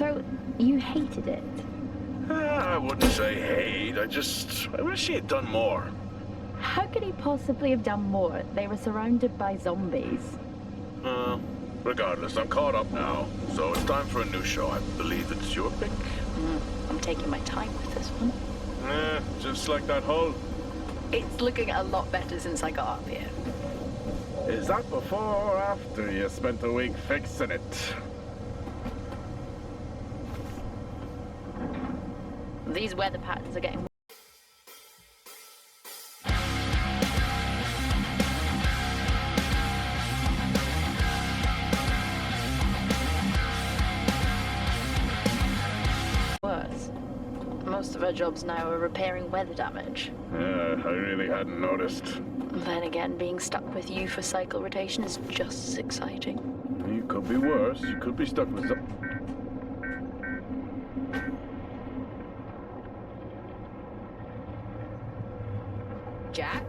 So, you hated it? I wouldn't say hate. I wish he had done more. How could he possibly have done more? They were surrounded by zombies. Regardless, I'm caught up now, so it's time for a new show. I believe it's your pick. I'm taking my time with this one. Just like that hull. It's looking a lot better since I got up here. Is that before or after you spent a week fixing it? These weather patterns are getting worse. Most of our jobs now are repairing weather damage. Yeah, I really hadn't noticed. Then again, being stuck with you for cycle rotation is just as exciting. You could be worse. You could be stuck with some... Jack?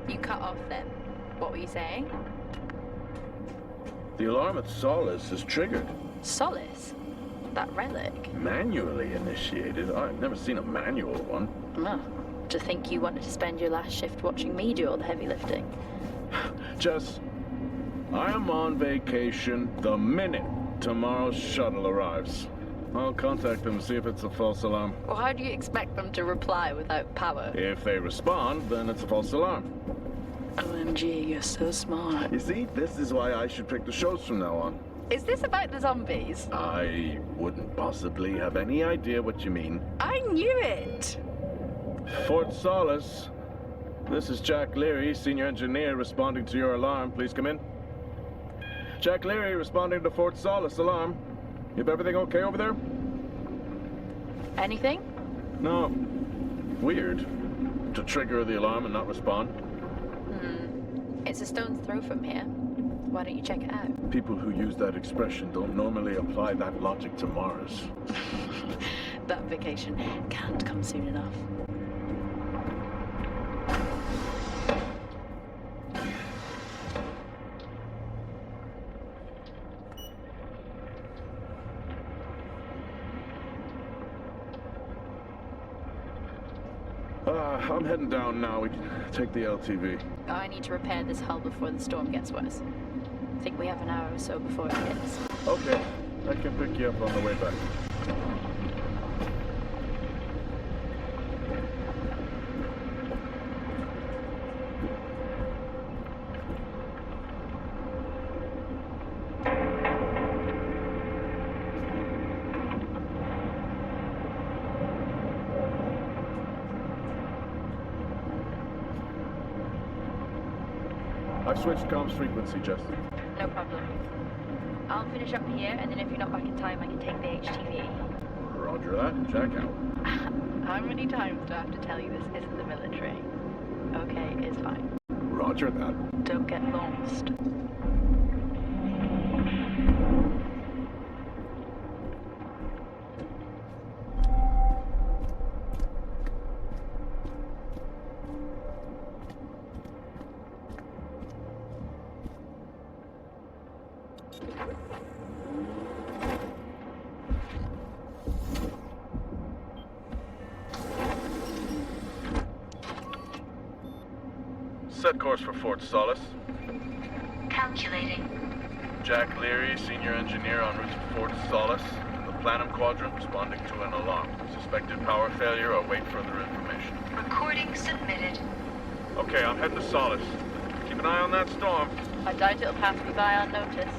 You cut off then. What were you saying? The alarm at Solis is triggered. Solis? That relic? Manually initiated? I've never seen a manual one. Oh, to think you wanted to spend your last shift watching me do all the heavy lifting. Jess, I am on vacation the minute tomorrow's shuttle arrives. I'll contact them and see if it's a false alarm. Well, how do you expect them to reply without power? If they respond, then it's a false alarm. OMG, you're so smart. You see, this is why I should pick the shows from now on. Is this about the zombies? I wouldn't possibly have any idea what you mean. I knew it! Fort Solis. This is Jack Leary, senior engineer, responding to your alarm. Please come in. Jack Leary responding to Fort Solis alarm. You have everything okay over there? Anything? No. Weird. To trigger the alarm and not respond. It's a stone's throw from here. Why don't you check it out? People who use that expression don't normally apply that logic to Mars. That vacation can't come soon enough. I'm heading down now. We can take the LTV. I need to repair this hull before the storm gets worse. I think we have an hour or so before it hits. Okay. I can pick you up on the way back. I've switched comms frequency, Jess. No problem. I'll finish up here, and then if you're not back in time, I can take the HTV. Roger that. Jack out. How many times do I have to tell you this isn't the military? Okay, it's fine. Roger that. Don't get lost. Set course for Fort Solis. Calculating. Jack Leary, senior engineer en route to Fort Solis. The Planum Quadrant responding to an alarm. Suspected power failure. Await further information. Recording submitted. Okay, I'm heading to Solis. Keep an eye on that storm. I doubt it'll pass me by unnoticed.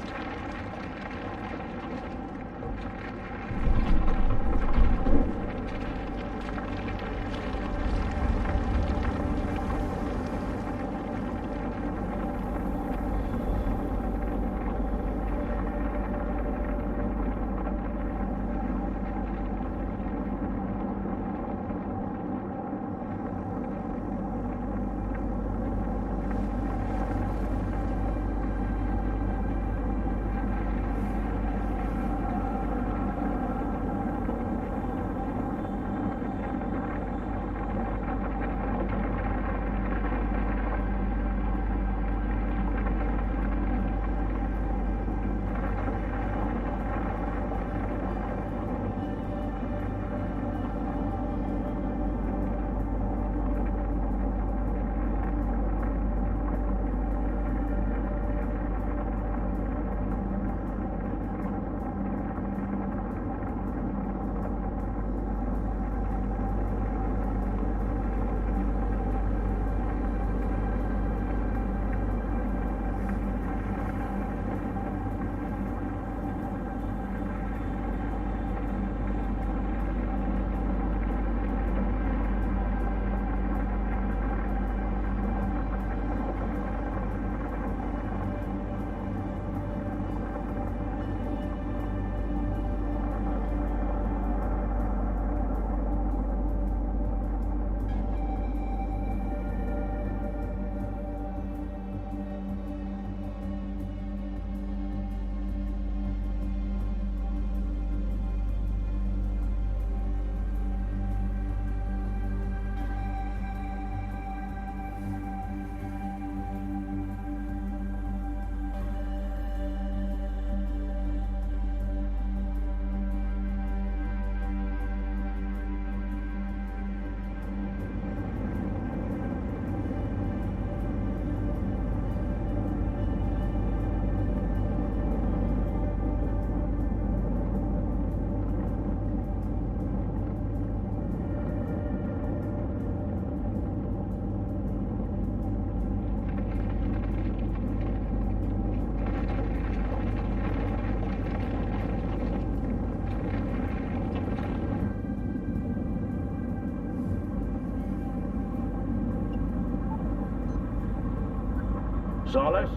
Solis?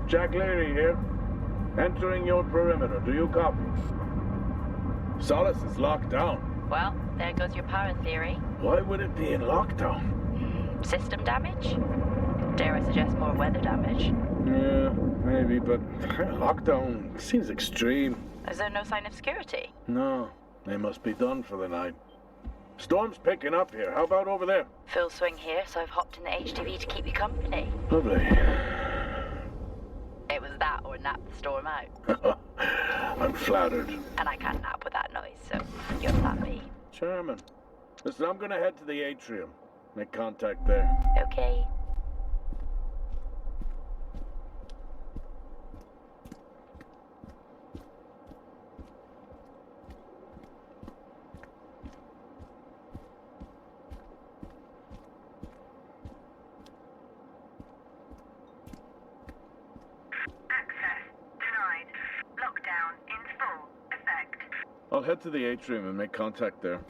Jack Leary here. Entering your perimeter. Do you copy? Solis is locked down. Well, there goes your power theory. Why would it be in lockdown? System damage? Dare I suggest more weather damage? Yeah, maybe, but lockdown seems extreme. Is there no sign of security? No, they must be done for the night. Storm's picking up here. How about over there? Full swing here, so I've hopped in the HTV to keep you company. Lovely. It was that or nap the storm out. I'm flattered. And I can't nap with that noise, so you're plan B. Chairman. Listen, I'm gonna head to the atrium. Make contact there. Okay. I'll head to the atrium and make contact there.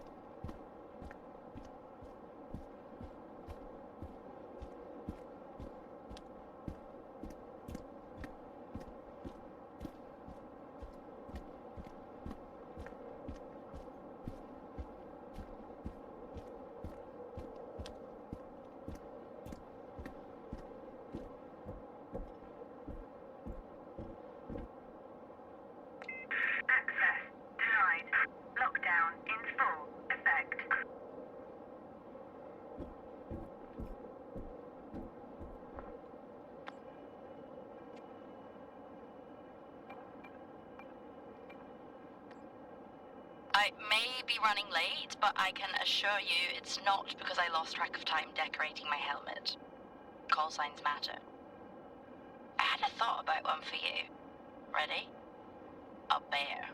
I may be running late, but I can assure you it's not because I lost track of time decorating my helmet. Call signs matter. I had a thought about one for you. Ready? A bear.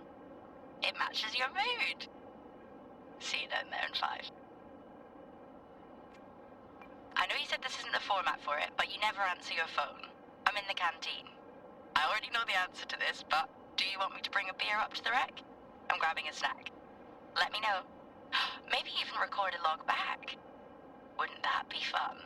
It matches your mood. See you down there in 5. I know you said this isn't the format for it, but you never answer your phone. I'm in the canteen. I already know the answer to this, but do you want me to bring a beer up to the wreck? I'm grabbing a snack. Let me know. Maybe even record a log back. Wouldn't that be fun?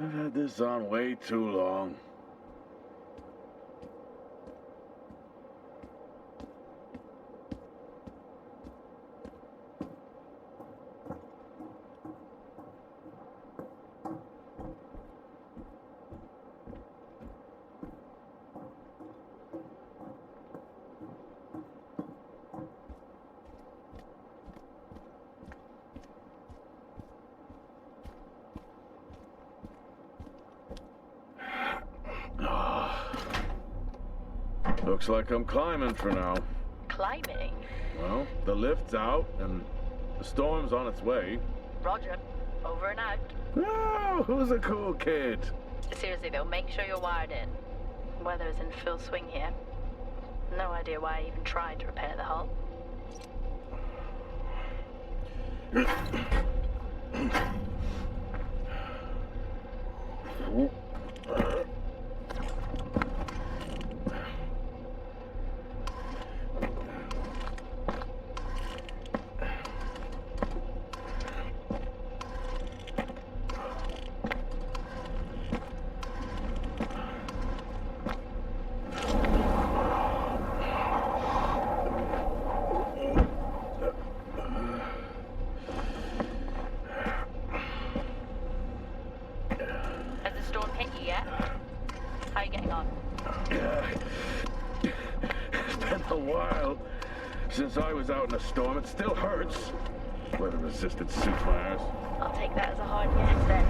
I've had this on way too long. Looks like I'm climbing for now. Climbing? Well, the lift's out and the storm's on its way. Roger. Over and out. Oh, who's a cool kid? Seriously though, make sure you're wired in. Weather's in full swing here. No idea why I even tried to repair the hull. while since I was out in a storm. It still hurts. Weather-resistant suits my ass. I'll take that as a hard yes then.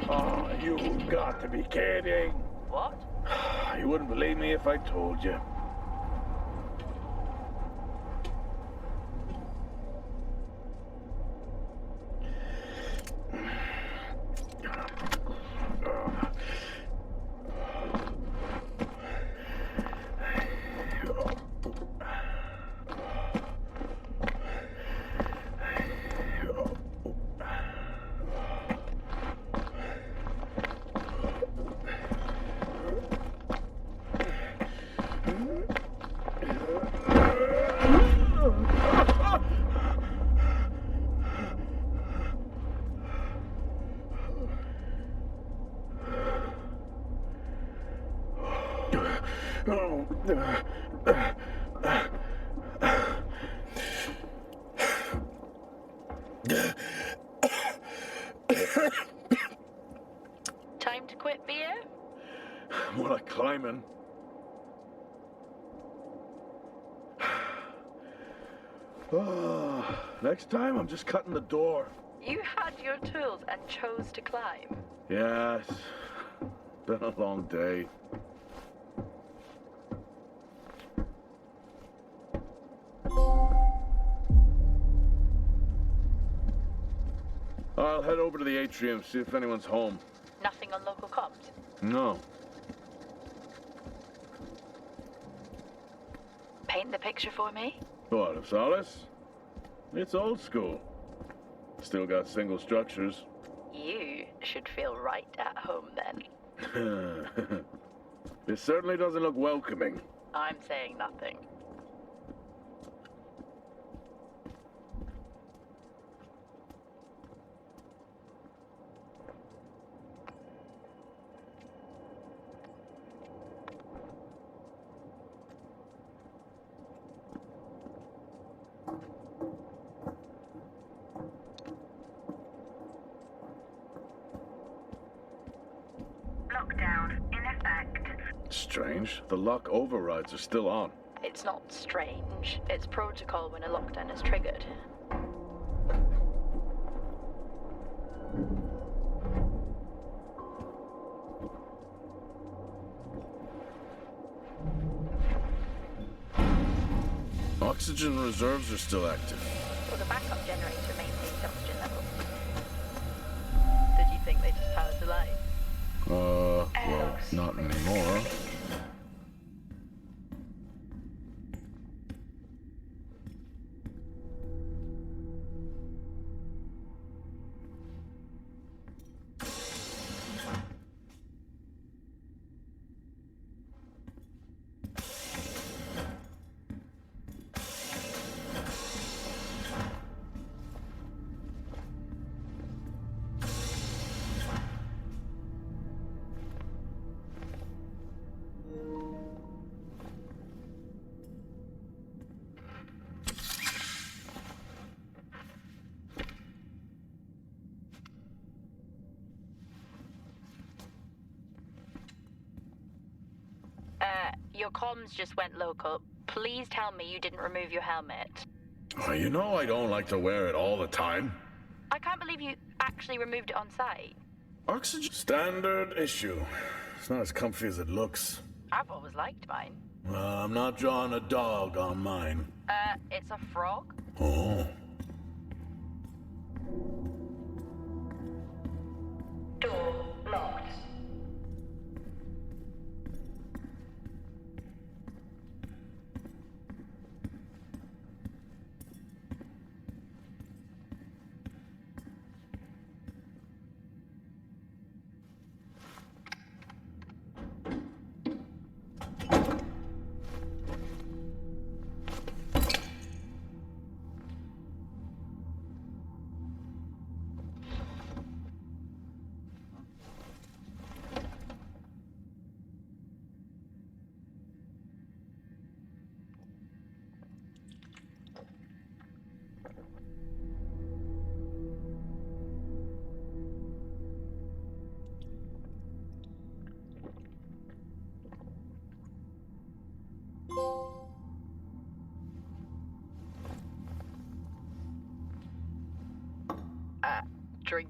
Oh, you've got to be kidding. What? You wouldn't believe me if I told you. Time to quit beer? More like climbing. Oh, next time I'm just cutting the door. You had your tools and chose to climb. Yes. Been a long day. I'll head over to the atrium, see if anyone's home. Nothing on local comms? No. Paint the picture for me? What, of Solis? It's old school. Still got single structures. You should feel right at home then. It certainly doesn't look welcoming. I'm saying nothing. Lockdown in effect. Strange. The lock overrides are still on. It's not strange. It's protocol when a lockdown is triggered. Oxygen reserves are still active. Well, the backup generator maintains oxygen levels. Did you think they just powered the light? Well, not anymore. Your comms just went local. Please tell me you didn't remove your helmet. Oh, you know I don't like to wear it all the time. I can't believe you actually removed it on site. Oxygen? Standard issue. It's not as comfy as it looks. I've always liked mine. I'm not drawing a dog on mine. It's a frog? Oh. Door locked.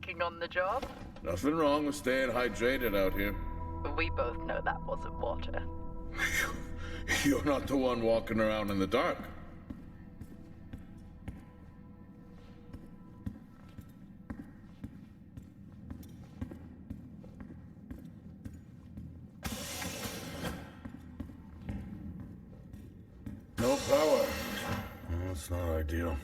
drinking on the job? Nothing wrong with staying hydrated out here. We both know that wasn't water. You're not the one walking around in the dark. No power. That's not ideal.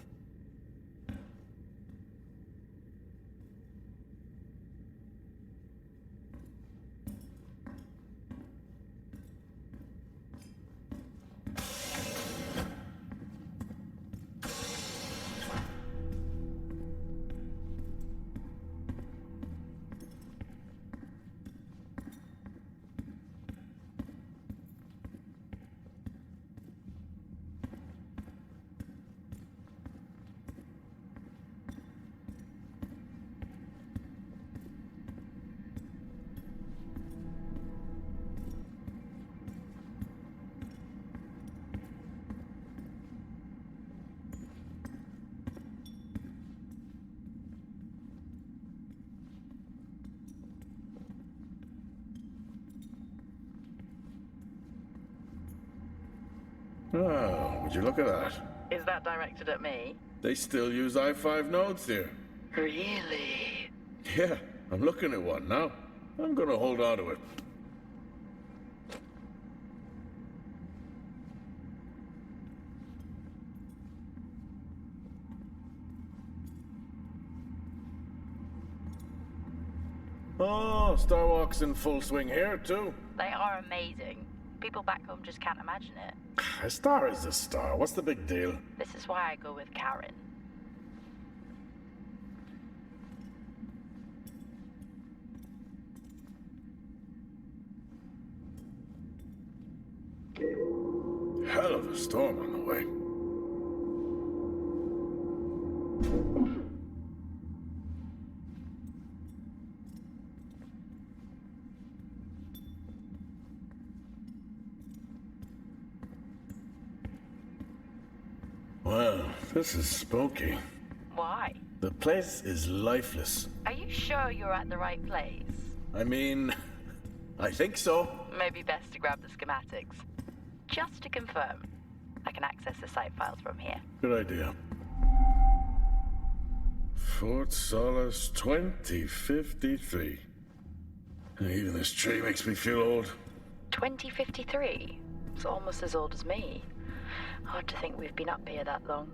Oh, would you look at that? Is that directed at me? They still use i5 nodes here. Really? Yeah, I'm looking at one now. I'm gonna hold on to it. Oh, Starwalk's in full swing here, too. They are amazing. People back home just can't imagine it. A star is a star. What's the big deal? This is why I go with Karen. Hell of a storm on the way. Well, this is spooky. Why? The place is lifeless. Are you sure you're at the right place? I mean, I think so. Maybe best to grab the schematics. Just to confirm, I can access the site files from here. Good idea. Fort Solis 2053. Even this tree makes me feel old. 2053? It's almost as old as me. Hard to think we've been up here that long.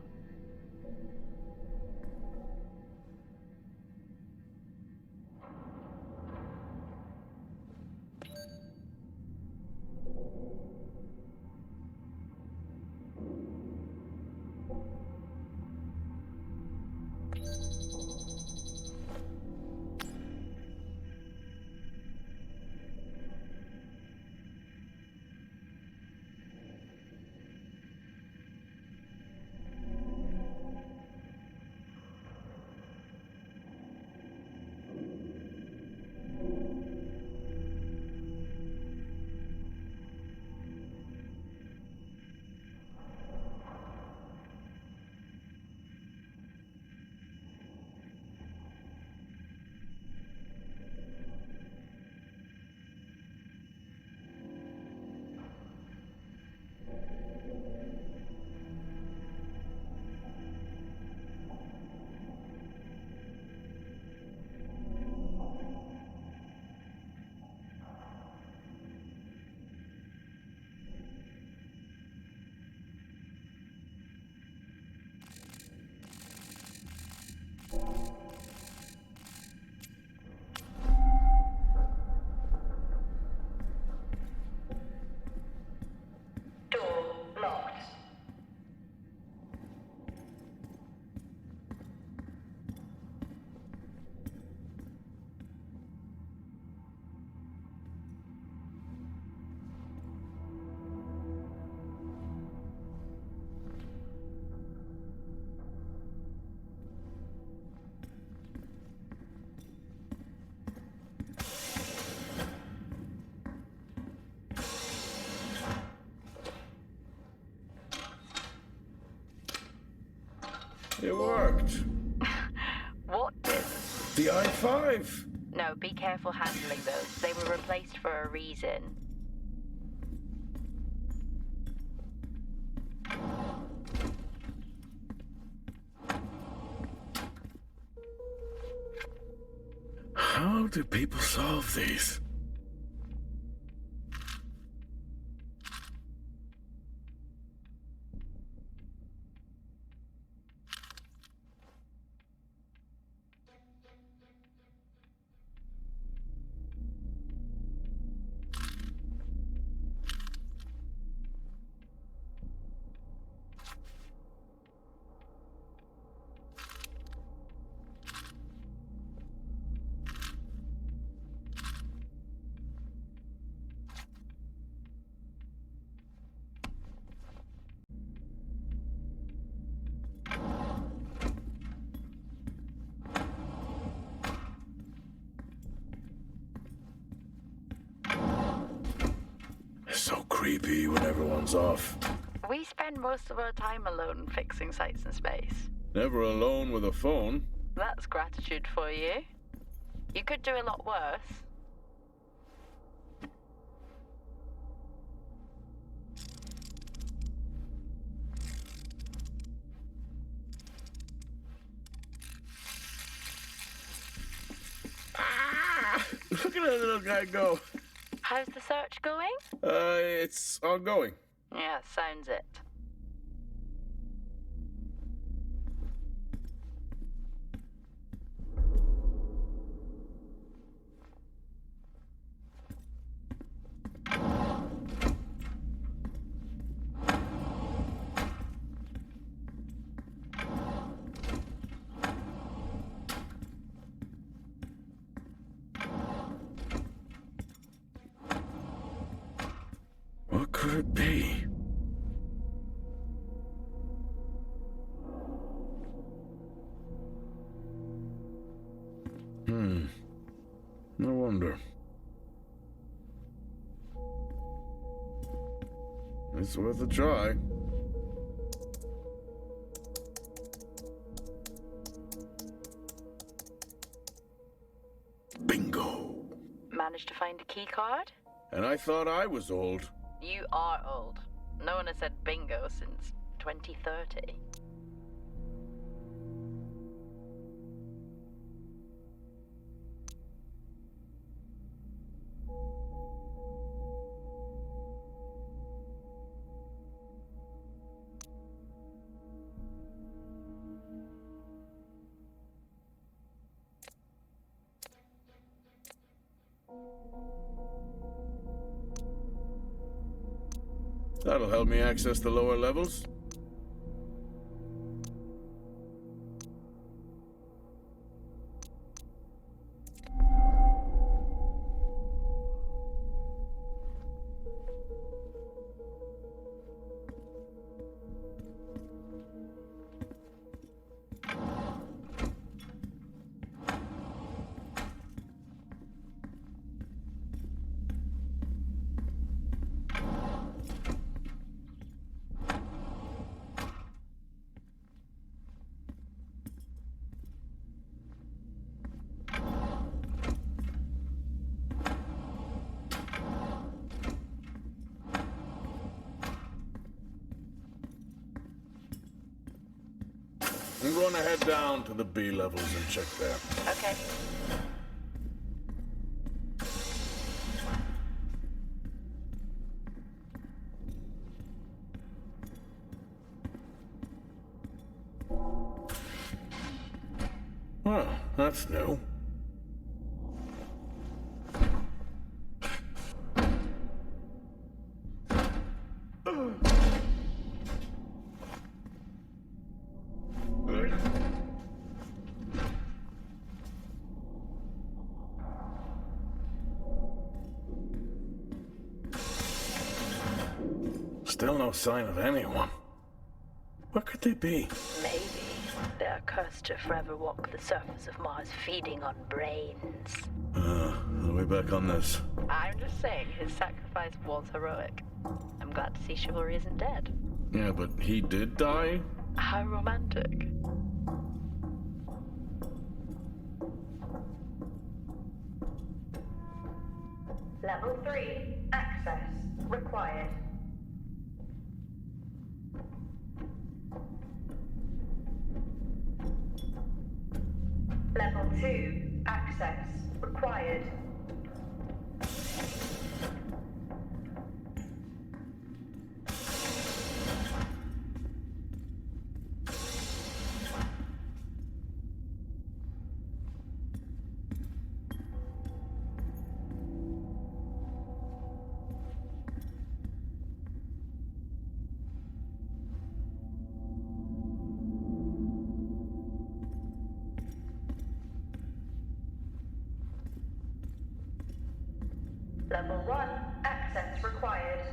Door locked. It worked. What did? The I-5. No, be careful handling those. They were replaced for a reason. How do people solve these? So creepy when everyone's off. We spend most of our time alone fixing sites in space. Never alone with a phone. That's gratitude for you. You could do a lot worse. Look at that little guy go. How's the search going? It's ongoing. Yeah, sounds it. What could it be? No wonder. It's worth a try. Bingo! Managed to find a key card? And I thought I was old. You are old. No one has said bingo since 2030. That'll help me access the lower levels. I'm going to head down to the B levels and check there. Okay. Well, that's new. Still no sign of anyone. Where could they be? Maybe they're cursed to forever walk the surface of Mars feeding on brains. Are we back on this? I'm just saying his sacrifice was heroic. I'm glad to see chivalry isn't dead. Yeah, but he did die? How romantic. Level 3. Access required. Level 2. Access required. Level 1. Access required.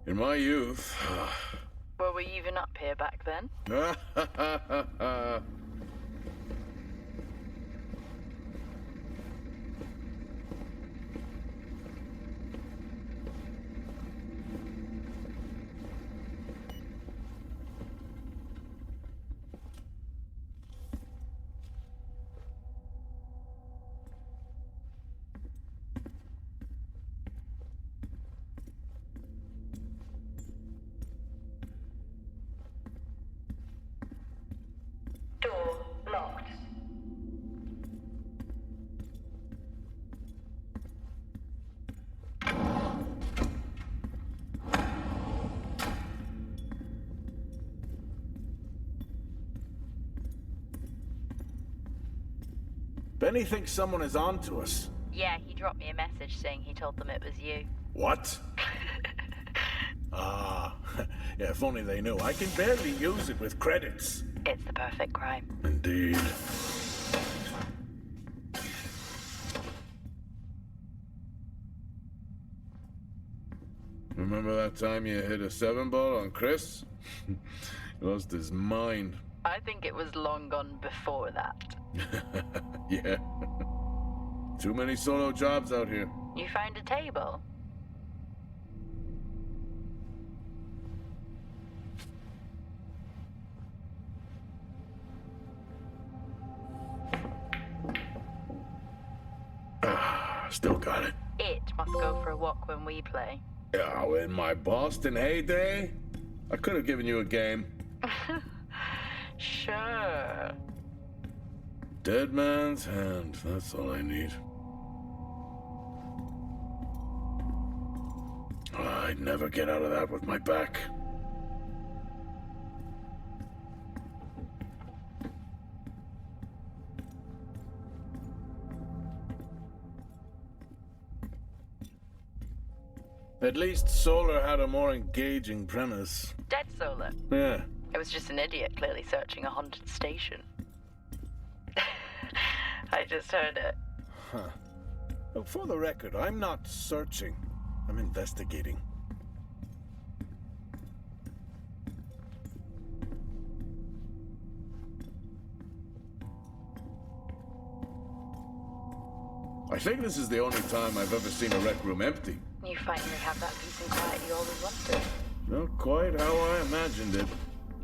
In my youth... Were we even up here back then? Door locked. Benny thinks someone is on to us. Yeah, he dropped me a message saying he told them it was you. What? Yeah, if only they knew. I can barely use it with credits. It's the perfect crime. Indeed. Remember that time you hit a 7-ball on Chris? He lost his mind. I think it was long gone before that. Yeah. Too many solo jobs out here. You found a table? Still got it. It must go for a walk when we play. Oh, in my Boston heyday, I could have given you a game. Sure. Dead man's hand, that's all I need. I'd never get out of that with my back. At least Solar had a more engaging premise. Dead Solar. Yeah. It was just an idiot clearly searching a haunted station. I just heard it. Huh. Look, for the record, I'm not searching. I'm investigating. I think this is the only time I've ever seen a rec room empty. You finally have that peace and quiet you always wanted. Not quite how I imagined it.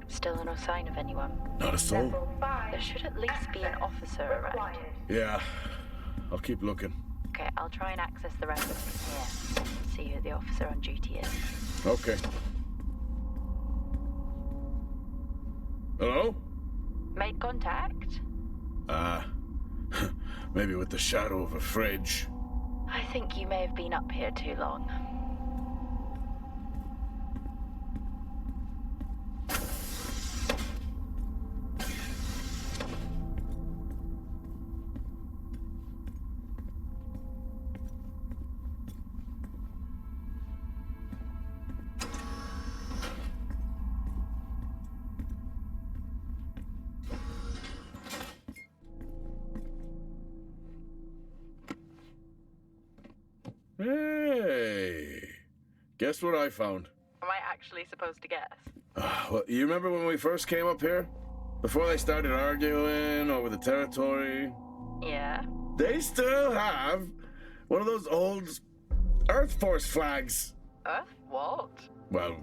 Still no sign of anyone. Not a soul. Level 5. There should at least be an officer around. required. Yeah, I'll keep looking. Okay, I'll try and access the records from here. See who the officer on duty is. Okay. Hello? Made contact? Maybe with the shadow of a fridge. I think you may have been up here too long. Hey, guess what I found? Am I actually supposed to guess? Well, you remember when we first came up here? Before they started arguing over the territory? Yeah. They still have one of those old Earth Force flags. Earth what? Well,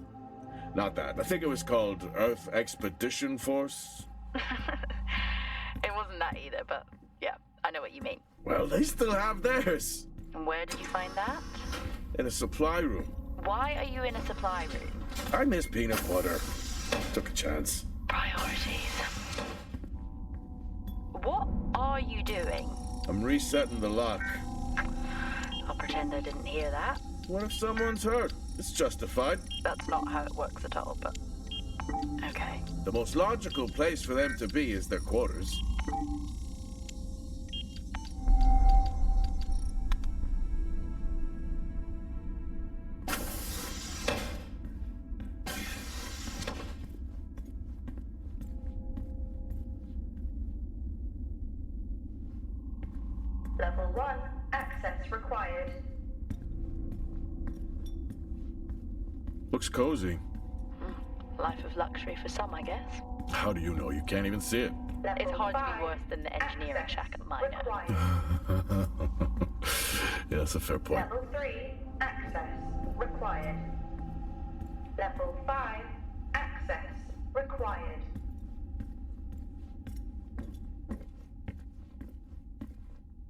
not that. I think it was called Earth Expedition Force. It wasn't that either, but yeah, I know what you mean. Well, they still have theirs. And where did you find that? In a supply room. Why are you in a supply room? I miss peanut butter. Took a chance. Priorities. What are you doing? I'm resetting the lock. I'll pretend I didn't hear that. What if someone's hurt? It's justified. That's not how it works at all, but... Okay. The most logical place for them to be is their quarters. Level 1, access required. Looks cozy. Life of luxury for some, I guess. How do you know? You can't even see it. Level It's hard to 5, be worse than the engineering access shack at mine. required. Yeah, that's a fair point. Level 3, access required. Level 5, access required.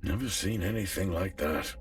Never seen anything like that.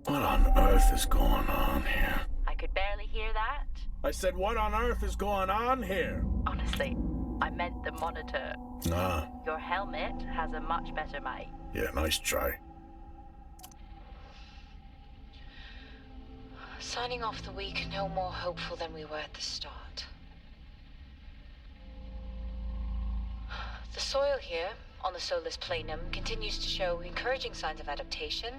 What on earth is going on here? I could barely hear that. I said, what on earth is going on here? Honestly, I meant the monitor. Ah, Your helmet has a much better mic. yeah, nice try. Signing off the week no more hopeful than we were at the start. The soil here, on the Solis Planum, continues to show encouraging signs of adaptation,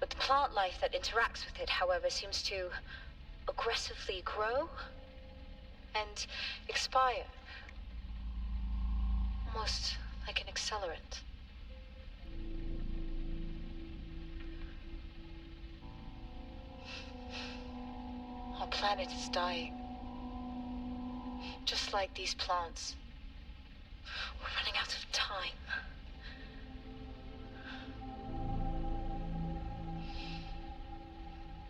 but the plant life that interacts with it, however, seems to aggressively grow and expire. Almost like an accelerant. Our planet is dying. Just like these plants. We're running out of time.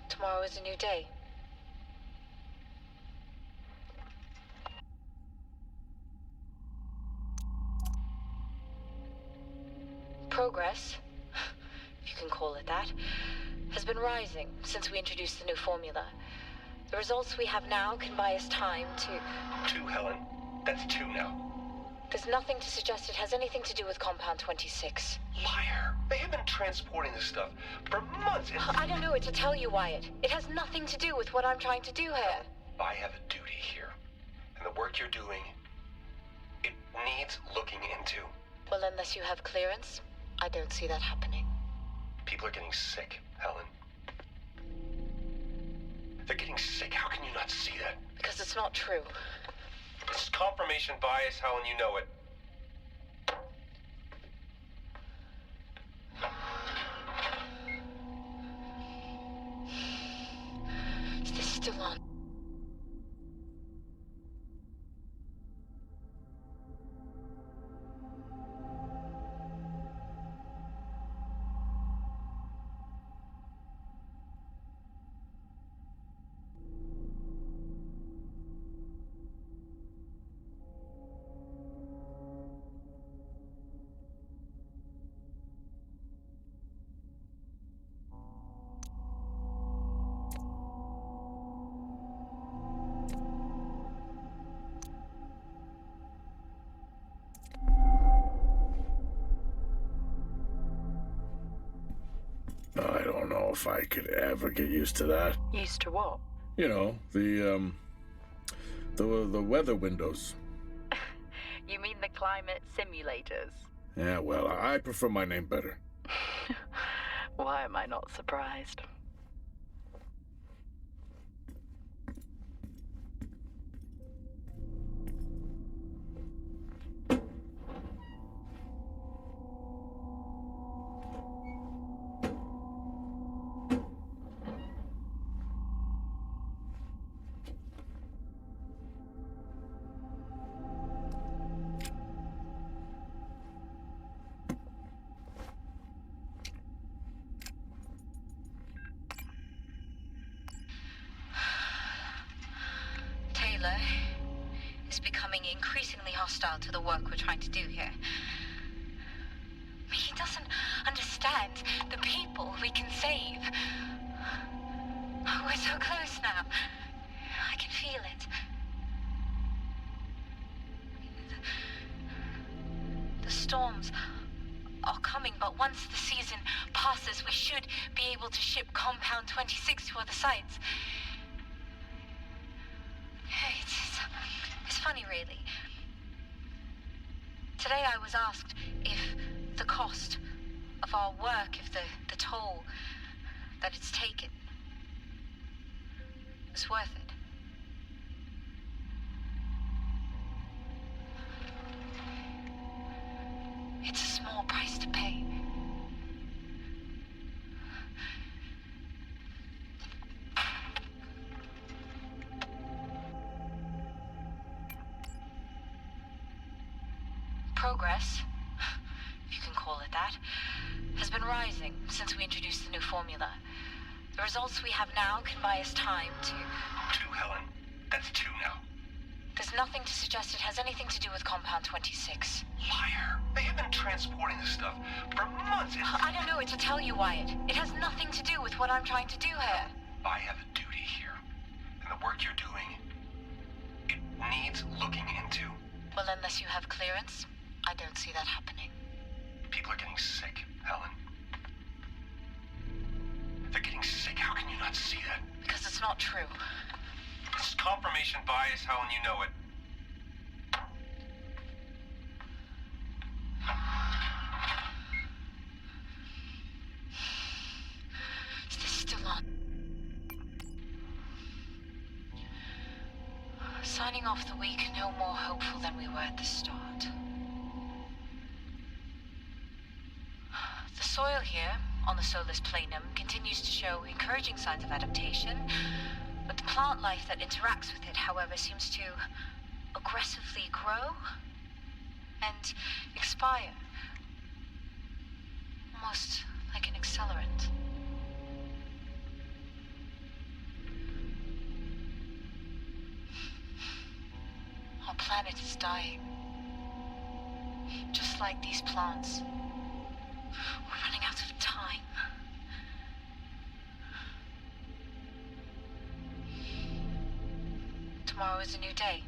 Tomorrow is a new day. Progress, if you can call it that, has been rising since we introduced the new formula. The results we have now can buy us time to... 2, Helen. That's 2 now. There's nothing to suggest it has anything to do with Compound 26. Liar. They have been transporting this stuff for months and... I don't know what to tell you, Wyatt. It has nothing to do with what I'm trying to do here. I have a duty here. And the work you're doing, it needs looking into. Well, unless you have clearance, I don't see that happening. People are getting sick, Helen. They're getting sick. How can you not see that? Because it's not true. This is confirmation bias, Helen. You know it. It's this still on. I don't know if I could ever get used to that. Used to what? You know, the weather windows. You mean the climate simulators? Yeah, well, I prefer my name better. Why am I not surprised? Taylor is becoming increasingly hostile to the work we're trying to do here. He doesn't understand the people we can save. We're so close now. I can feel it. The storms are coming, but once the season passes, we should be able to ship Compound 26 to other sites. It's funny, really. Today I was asked if the cost of our work, if the toll that it's taken is worth it. It's a small price to pay. Progress, if you can call it that, has been rising since we introduced the new formula. The results we have now can buy us time to... 2, Helen. That's 2 now. There's nothing to suggest it has anything to do with Compound 26. Liar. They have been transporting this stuff for months. I don't know what to tell you, Wyatt. It has nothing to do with what I'm trying to do here. I have a duty here. And the work you're doing, it needs looking into. Well, unless you have clearance, I don't see that happening. People are getting sick, Helen. They're getting sick. How can you not see that? Because it's not true. This is confirmation bias, Helen. You know it. Is this still on? Signing off the week no more hopeful than we were at the start. The soil here, on the Solis Planum, continues to show encouraging signs of adaptation, but the plant life that interacts with it, however, seems to aggressively grow and expire. Almost like an accelerant. Our planet is dying. Just like these plants. We're running out of time. Tomorrow is a new day.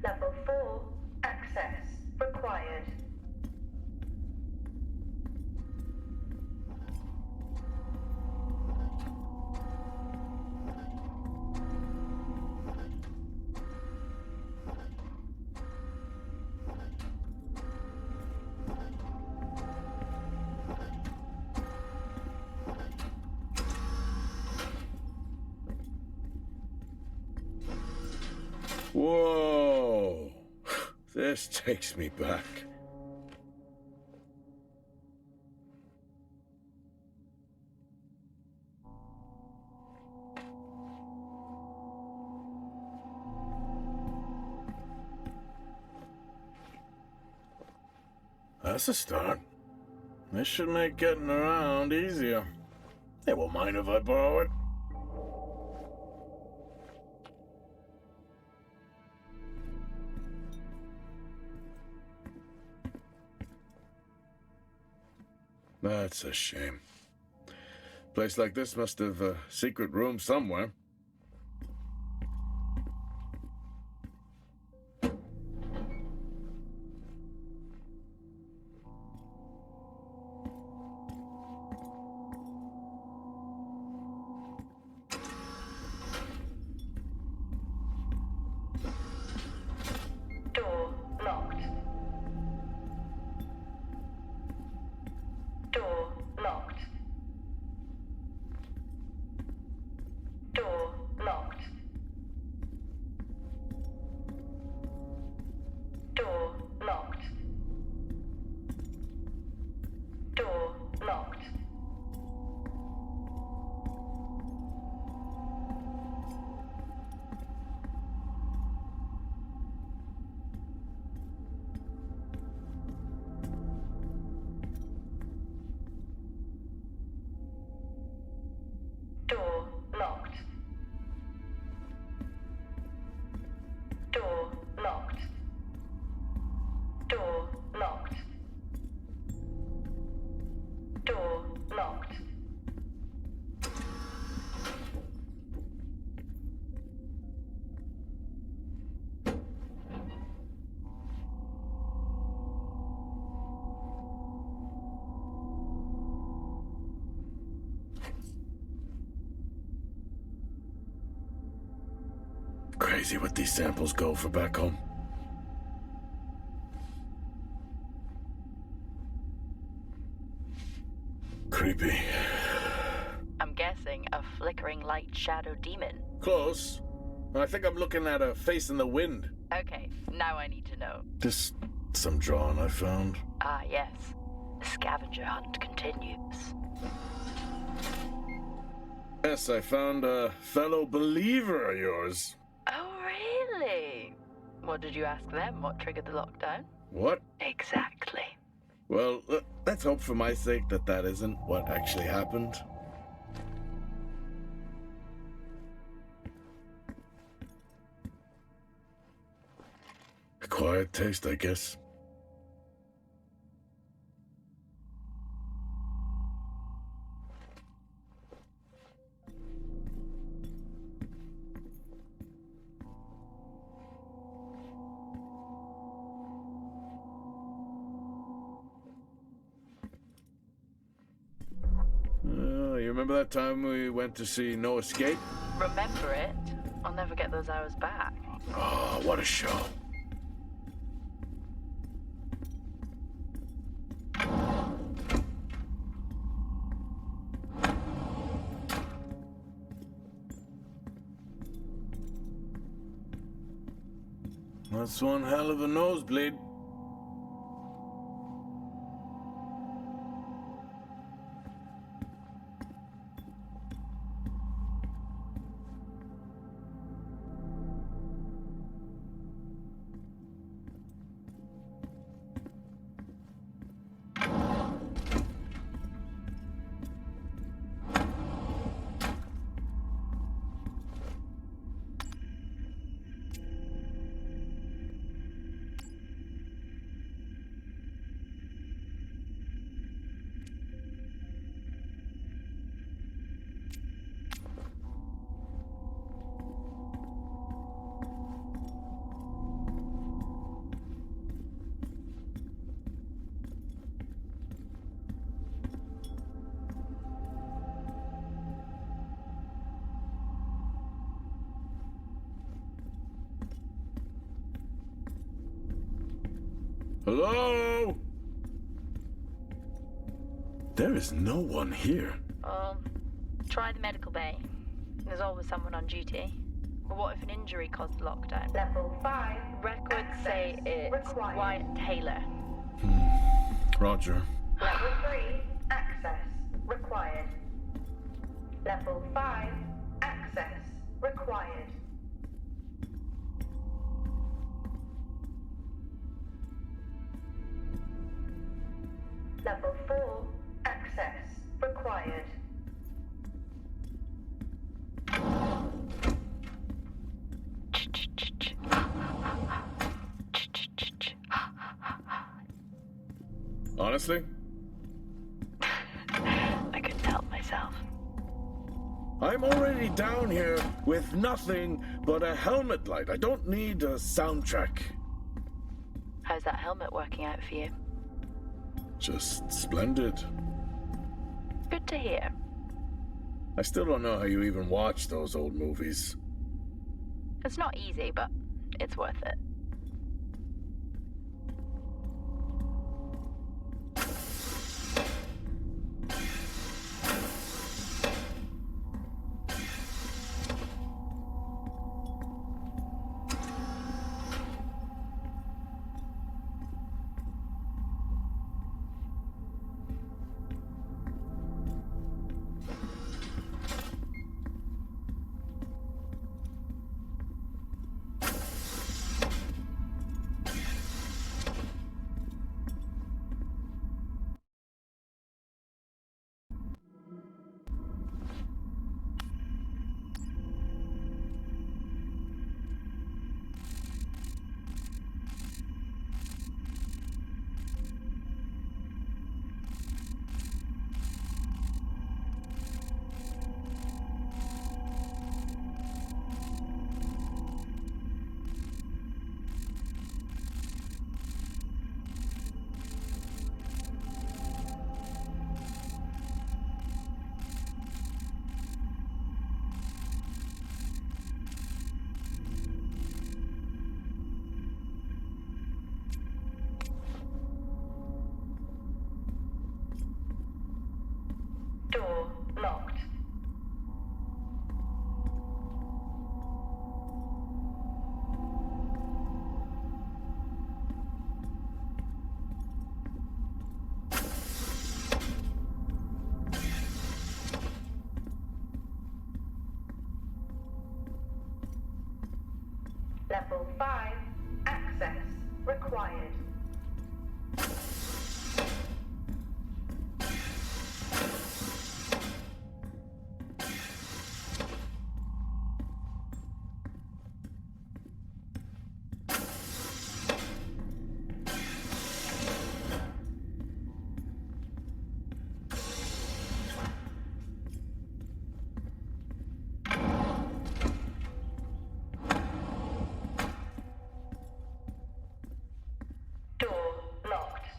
Level 4, access required. Whoa! This takes me back. That's a start. This should make getting around easier. They won't mind if I borrow it. That's a shame. Place like this must have a secret room somewhere. Door locked. Door locked. Door locked. Door locked. Door locked. Door locked. Door locked. Door locked. Door locked. Crazy what these samples go for back home. Creepy. I'm guessing a flickering light shadow demon. Close. I think I'm looking at a face in the wind. Okay, now I need to know. Just some drawing I found. Ah, yes. The scavenger hunt continues. Yes, I found a fellow believer of yours. Oh, really? What did you ask them? What triggered the lockdown? What? Exactly. Well, let's hope for my sake that that isn't what actually happened. Acquired taste, I guess. You remember that time we went to see No Escape? Remember it? I'll never get those hours back. Oh, what a show. That's one hell of a nosebleed. Hello? There is no one here. Try the medical bay. There's always someone on duty. What if an injury caused the lockdown? Level 5. Records say access it's required. Wyatt Taylor. Roger. Level 3. Access required. Level 5. Access required. Level 4. Access required. Honestly? I couldn't help myself. I'm already down here with nothing but a helmet light. I don't need a soundtrack. How's that helmet working out for you? Just splendid. Good to hear. I still don't know how you even watch those old movies. It's not easy, but it's worth it. Door locked. Level 5. Access required. Door locked.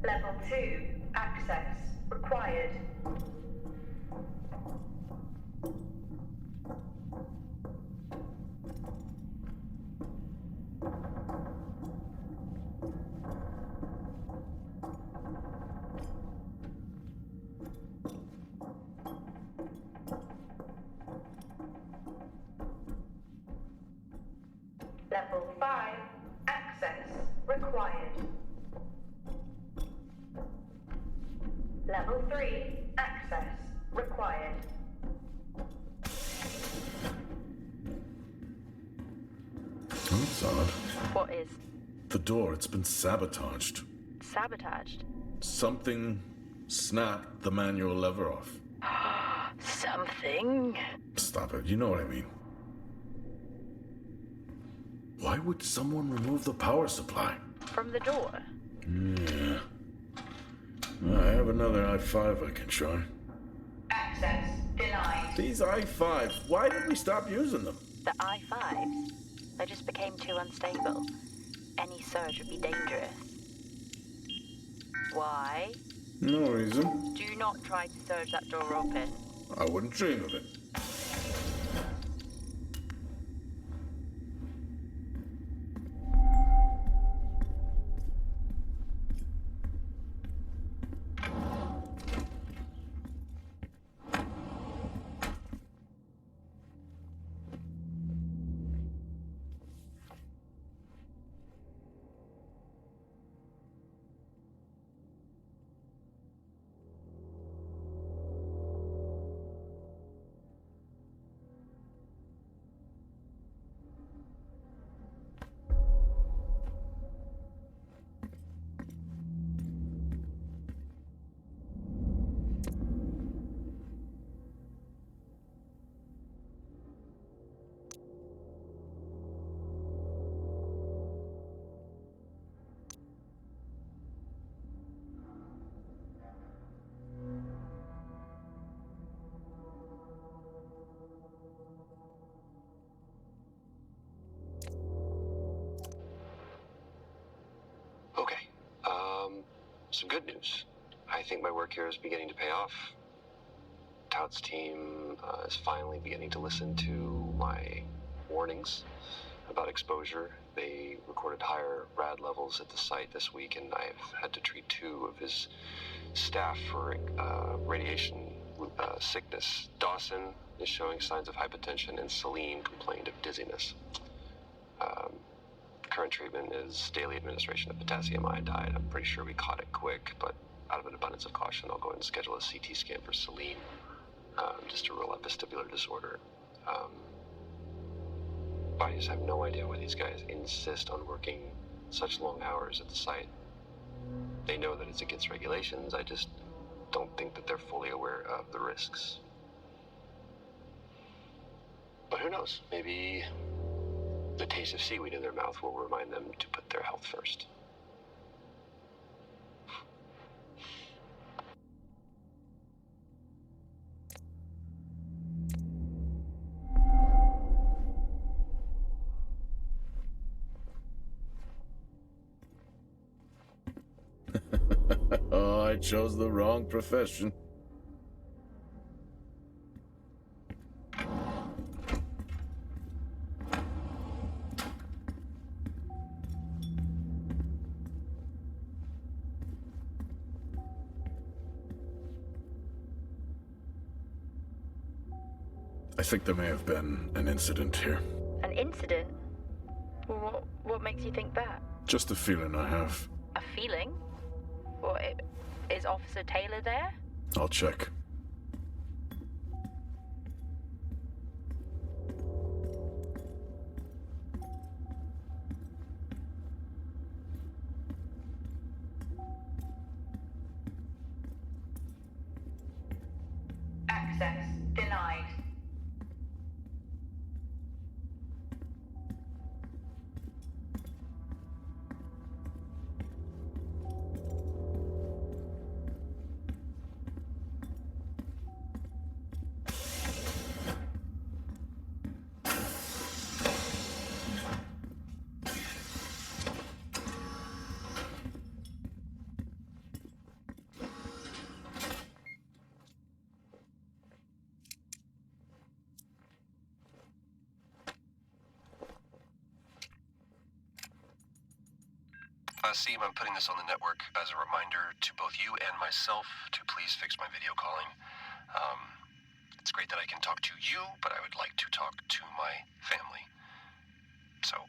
Level 2. Access required. Level 5. Access That's odd. What is? The door, it's been sabotaged. Sabotaged? Something snapped the manual lever off. Something? Stop it, you know what I mean. Why would someone remove the power supply? From the door? Yeah. I have another i5 I can try. Access denied. These i5s, why did we stop using them? The I-5s? They just became too unstable. Any surge would be dangerous. Why? No reason. Do not try to surge that door open. I wouldn't dream of it. Okay. Some good news. I think my work here is beginning to pay off. Tout's team is finally beginning to listen to my warnings about exposure. They recorded higher rad levels at the site this week, and I've had to treat 2 of his staff for radiation sickness. Dawson is showing signs of hypotension, and Celine complained of dizziness. Current treatment is daily administration of potassium iodide. I'm pretty sure we caught it quick, but out of an abundance of caution, I'll go ahead and schedule a CT scan for Celine, just to rule out vestibular disorder. I just have no idea why these guys insist on working such long hours at the site. They know that it's against regulations. I just don't think that they're fully aware of the risks. But who knows? Maybe the taste of seaweed in their mouth will remind them to put their health first. Oh, I chose the wrong profession. I think there may have been an incident here. An incident? What makes you think that? Just a feeling I have. A feeling? Is Officer Taylor there? I'll check. Access denied. Seem, I'm putting this on the network as a reminder to both you and myself to please fix my video calling. It's great that I can talk to you, but I would like to talk to my family. So,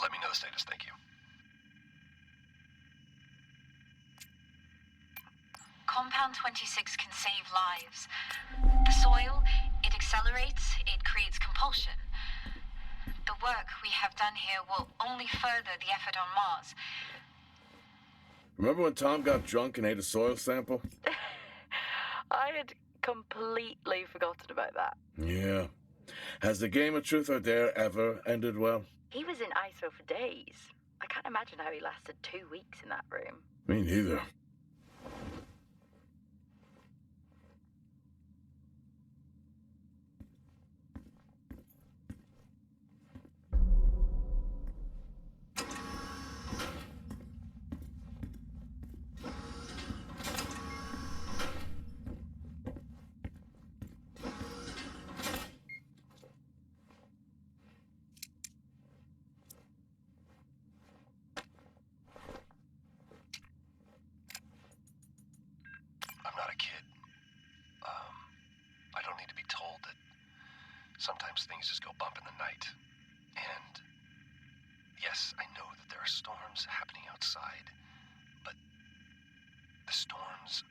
let me know the status. Thank you. Compound 26 can save lives. The soil, it accelerates, it creates compulsion. The work we have done here will only further the effort on Mars. Remember when Tom got drunk and ate a soil sample? I had completely forgotten about that. Yeah. Has the game of truth or dare ever ended well? He was in ISO for days. I can't imagine how he lasted 2 weeks in that room. Me neither. I'm not a kid. I don't need to be told that sometimes things just go bump in the night. And yes, I know that there are storms happening outside, but the storms,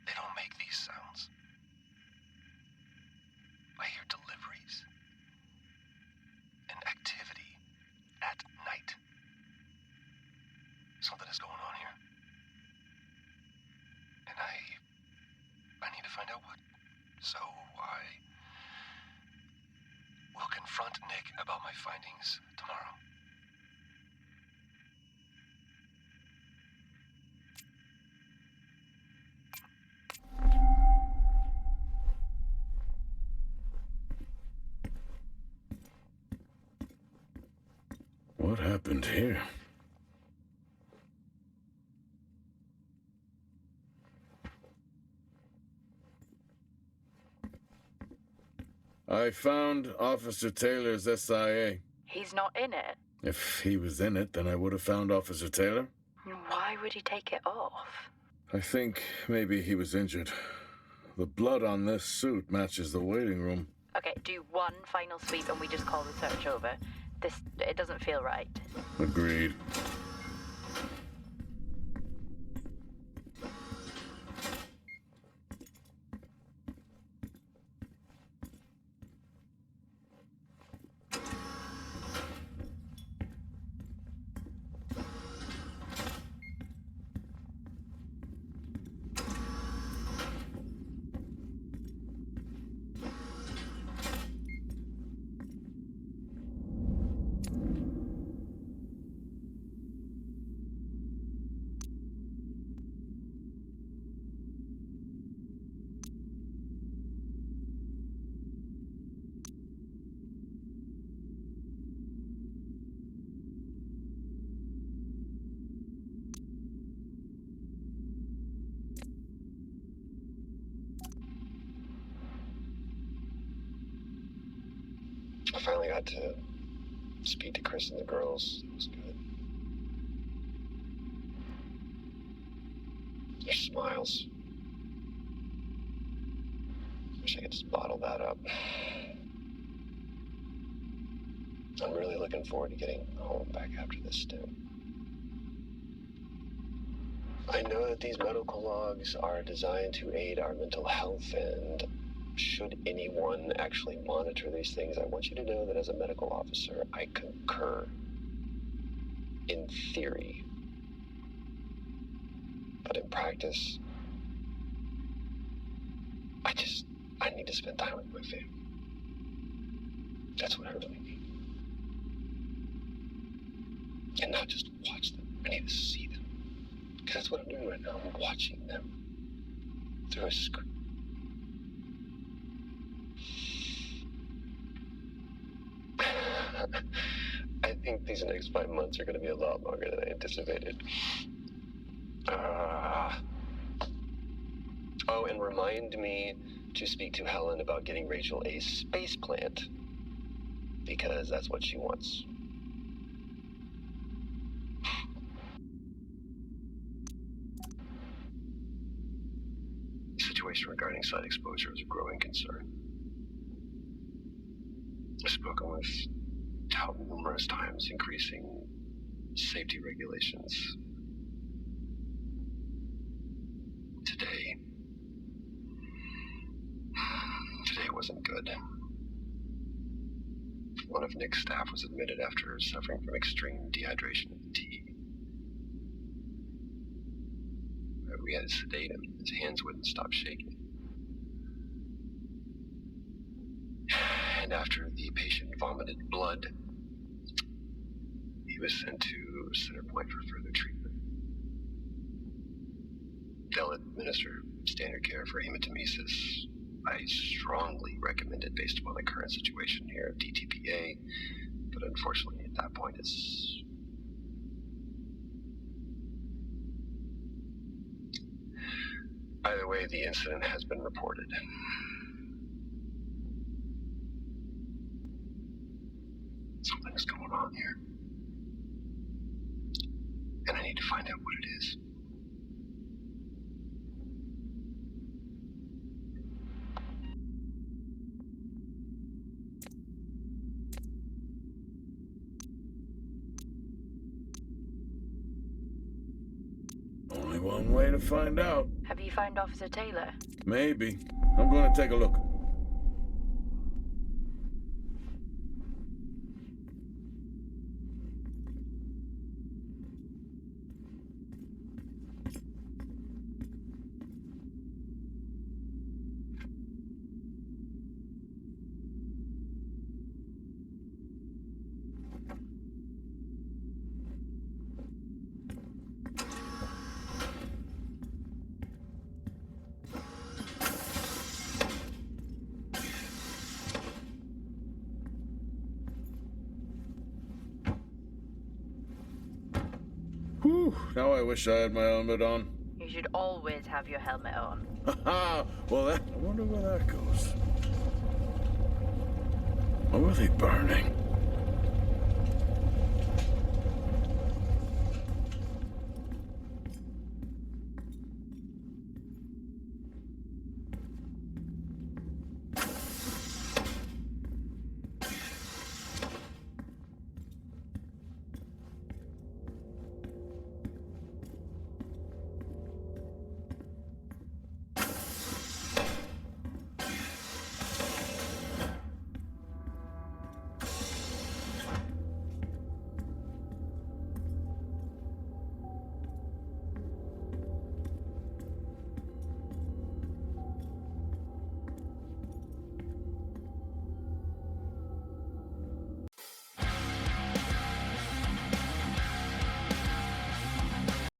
they don't make these sounds. I hear deliveries and activity at night. Something is going on here. And I need to find out what. So I will confront Nick about my findings tomorrow. What happened here? I found Officer Taylor's SIA. He's not in it. If he was in it, then I would have found Officer Taylor. Why would he take it off? I think maybe he was injured. The blood on this suit matches the waiting room. Okay, do one final sweep and we just call the search over. It doesn't feel right. Agreed. I finally got to speak to Chris and the girls. It was good. Their smiles. Wish I could just bottle that up. I'm really looking forward to getting home back after this stint. I know that these medical logs are designed to aid our mental health, and should anyone actually monitor these things, I want you to know that as a medical officer, I concur. In theory. But in practice, I need to spend time with my family. That's what I really need. And not just watch them, I need to see them. Because that's what I'm doing right now, I'm watching them through a screen. I think these next 5 months are going to be a lot longer than I anticipated. Oh, and remind me to speak to Helen about getting Rachel a space plant. Because that's what she wants. The situation regarding site exposure is a growing concern. I've spoken with Tout numerous times, increasing safety regulations. Today, wasn't good. One of Nick's staff was admitted after suffering from extreme dehydration and fatigue. We had to sedate him. His hands wouldn't stop shaking. And after the patient vomited blood, he was sent to Center Point for further treatment. They'll administer standard care for hematemesis. I strongly recommend it based upon the current situation here of DTPA, but unfortunately at that point it's... Either way, the incident has been reported. Something's going on here. And I need to find out what it is. Only one way to find out. Have you found Officer Taylor? Maybe. I'm going to take a look. Whew, now I wish I had my helmet on. You should always have your helmet on. Haha, well, I wonder where that goes. What were they burning?